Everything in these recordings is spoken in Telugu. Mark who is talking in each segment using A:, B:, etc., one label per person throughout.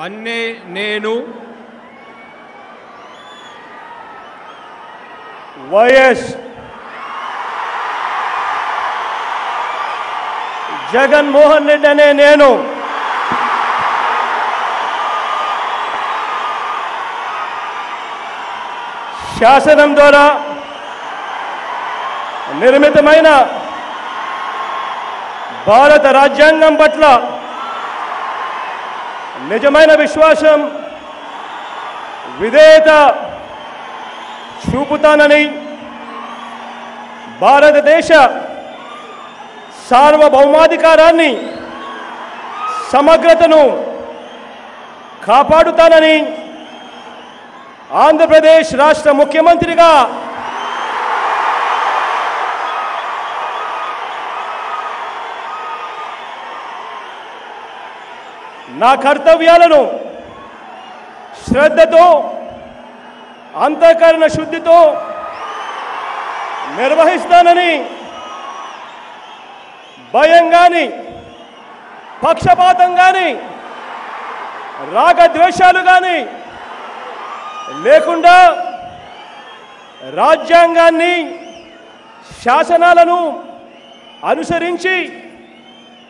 A: అన్నే నేను
B: వైఎస్ జగన్మోహన్ రెడ్డి అనే నేను శాసనం ద్వారా నిర్మితమైన భారత రాజ్యాంగం పట్ల నిజమైన విశ్వాసం విధేయత చూపుతానని భారతదేశ సార్వభౌమాధికారాన్ని సమగ్రతను కాపాడుతానని ఆంధ్రప్రదేశ్ రాష్ట్ర ముఖ్యమంత్రిగా నా కర్తవ్యాలను శ్రద్ధతో అంతఃకరణ శుద్ధితో నిర్వహిస్తానని భయం గాని పక్షపాతం గాని రాగద్వేషాలు గాని లేకుండా రాజ్యాంగాన్ని శాసనాలను అనుసరించి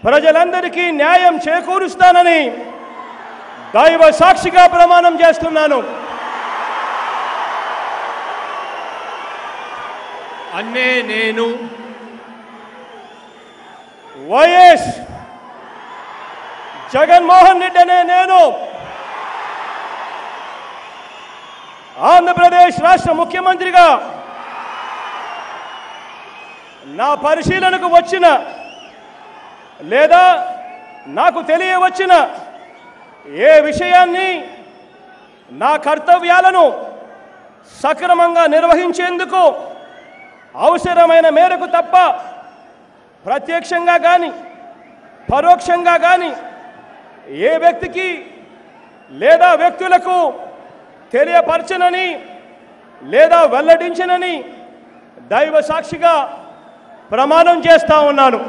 B: ప్రజలందరికీ న్యాయం చేకూరుస్తానని దైవ సాక్షిగా ప్రమాణం చేస్తున్నాను.
A: అన్నే నేను
B: వైఎస్ జగన్మోహన్ రెడ్డి అనే నేను ఆంధ్రప్రదేశ్ రాష్ట్ర ముఖ్యమంత్రిగా నా పరిశీలనకు వచ్చిన లేదా నాకు తెలియవచ్చిన ఏ విషయాన్ని నా కర్తవ్యాలను సక్రమంగా నిర్వహించేందుకు అవసరమైన మేరకు తప్ప ప్రత్యక్షంగా కానీ పరోక్షంగా కానీ ఏ వ్యక్తికి లేదా వ్యక్తులకు తెలియపరచనని లేదా వెల్లడించనని దైవ సాక్షిగా ప్రమాణం చేస్తా ఉన్నాను.